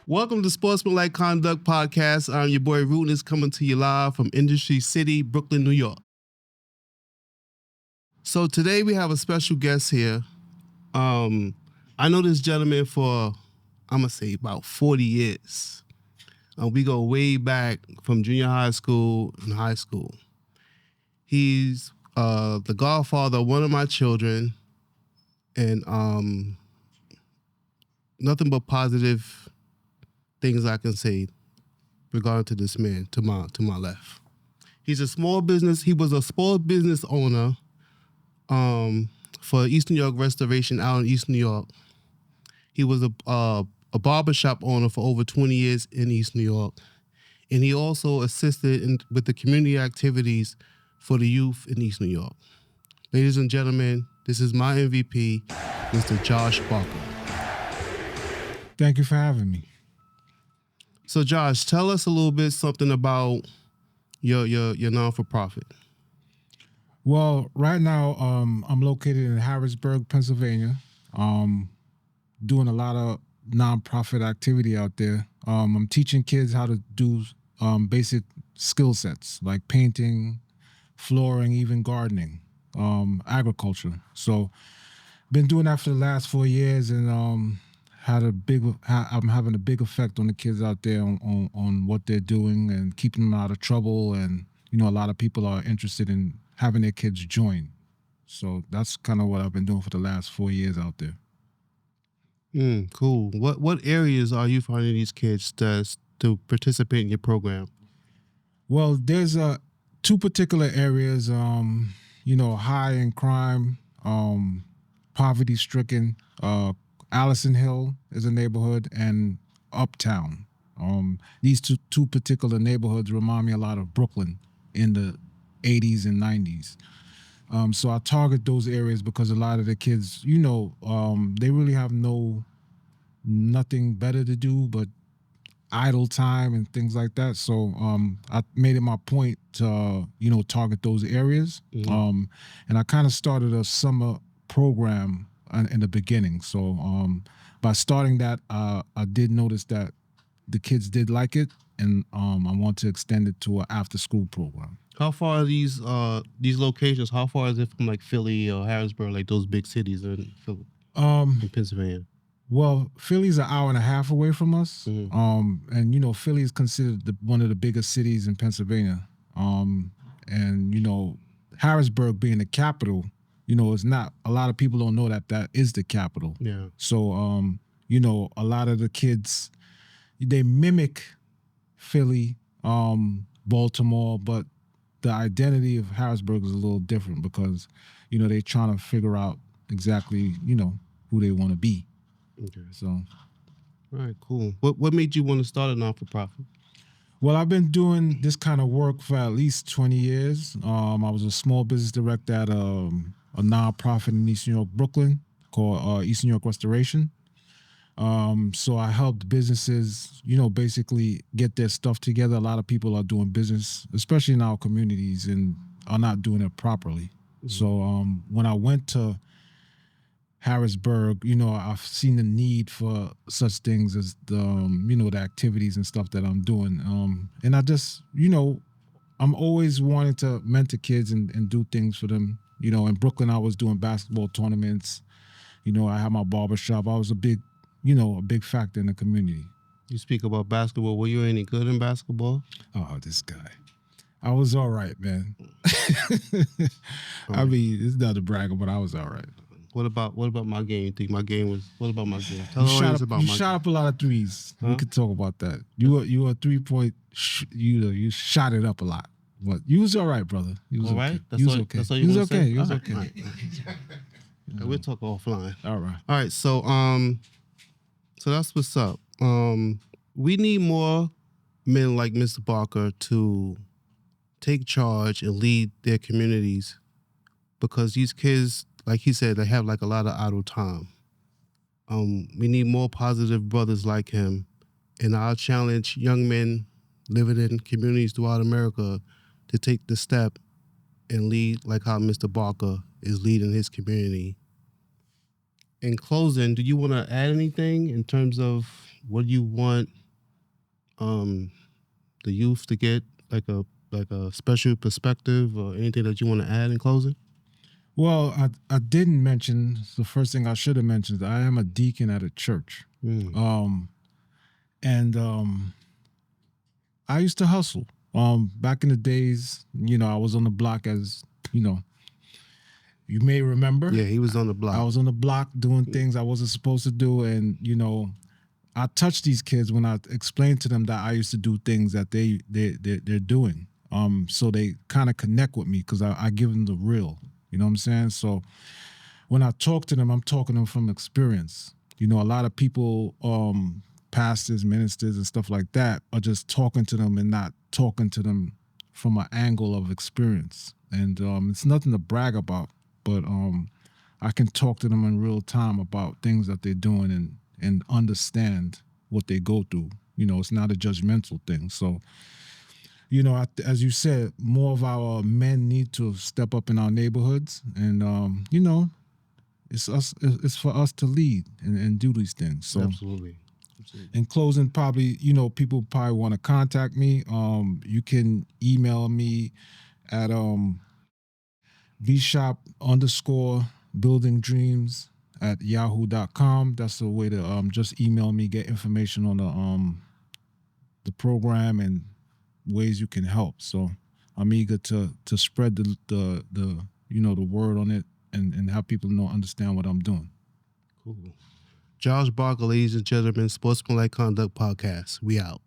Welcome to Sportsmanlike Conduct Podcast. I'm your boy Rudeness, coming to you live from Industry City, Brooklyn, New York. So today we have a special guest here. I know this gentleman for, I'm going to say about 40 years. We go way back from junior high school and high school. He's the godfather of one of my children, and nothing but positive things I can say regarding to this man to my left. He was a small business owner for East New York Restoration out in East New York. He was a barbershop owner for over 20 years in East New York. And he also assisted with the community activities for the youth in East New York. Ladies and gentlemen, this is my MVP, Mr. Josh Barker. Thank you for having me. So Josh, tell us a little bit something about your non-for-profit. Well, right now I'm located in Harrisburg, Pennsylvania. Doing a lot of nonprofit activity out there. I'm teaching kids how to do basic skill sets like painting, flooring, even gardening, agriculture. So been doing that for the last 4 years, and I'm having a big effect on the kids out there on what they're doing and keeping them out of trouble. And, you know, a lot of people are interested in having their kids join. So that's kind of what I've been doing for the last 4 years out there. Cool. What areas are you finding these kids to participate in your program? Well, there's two particular areas, high in crime, poverty-stricken. Allison Hill is a neighborhood, and Uptown. These two particular neighborhoods remind me a lot of Brooklyn in the 80s and 90s. So I target those areas because a lot of the kids, they really have nothing better to do but idle time and things like that. So I made it my point to, target those areas. Mm-hmm. And I kind of started a summer program in the beginning. So by starting that, I did notice that the kids did like it, and I want to extend it to an after-school program. How far are these locations? How far is it from like Philly or Harrisburg, like those big cities in Pennsylvania? Well, Philly's an hour and a half away from us. Mm-hmm. And Philly is considered one of the biggest cities in Pennsylvania. And Harrisburg being the capital, it's not, a lot of people don't know that is the capital. Yeah. So, a lot of the kids, they mimic Philly, Baltimore, but the identity of Harrisburg is a little different because, they're trying to figure out exactly, who they want to be. Okay. So. All right, cool. What made you want to start a non-for-profit? Well, I've been doing this kind of work for at least 20 years. I was a small business director at a nonprofit in East New York, Brooklyn, called East New York Restoration. So I helped businesses, basically get their stuff together. A lot of people are doing business, especially in our communities, and are not doing it properly. Mm-hmm. So when I went to Harrisburg, I've seen the need for such things as the activities and stuff that I'm doing. And I just, I'm always wanting to mentor kids and do things for them. In Brooklyn, I was doing basketball tournaments. I had my barbershop. I was a big factor in the community. You speak about basketball. Were you any good in basketball? Oh, this guy. I was all right, man. I mean, it's not a bragger, but I was all right. What about my game? You think my game was? What about my game? Tell you shot up a lot of threes. Huh? We could talk about that. You were a 3-point. You shot it up a lot. But you was all right, brother. You was all okay. right. That's all you was okay. You was okay. Right. We'll talk offline. All right. All right. So that's what's up. We need more men like Mr. Barker to take charge and lead their communities, because these kids, like he said, they have like a lot of idle time. We need more positive brothers like him, and I'll challenge young men living in communities throughout America to take the step and lead like how Mr. Barker is leading his community. In closing, do you want to add anything in terms of what do you want the youth to get, like a special perspective or anything that you want to add in closing? Well, I didn't mention the first thing I should have mentioned. I am a deacon at a church, and I used to hustle. Back in the days, I was on the block, as you may remember. Yeah, he was on the block. I was on the block doing things I wasn't supposed to do, and I touched these kids when I explained to them that I used to do things that they're doing. So they kind of connect with me because I give them the real. You know what I'm saying? So when I talk to them, I'm talking to them from experience. A lot of people, pastors, ministers, and stuff like that, are just talking to them and not talking to them from an angle of experience. And it's nothing to brag about, but I can talk to them in real time about things that they're doing and understand what they go through. It's not a judgmental thing. So, as you said, more of our men need to step up in our neighborhoods, and it's for us to lead and do these things. So, Absolutely. In closing, probably people probably want to contact me. You can email me at bshop_buildingdreams@yahoo.com. That's the way to just email me, get information on the program and ways you can help. So I'm eager to spread the word on it and have people understand what I'm doing. Cool. Josh Barker, ladies and gentlemen, Sportsmanlike Conduct Podcast. We out.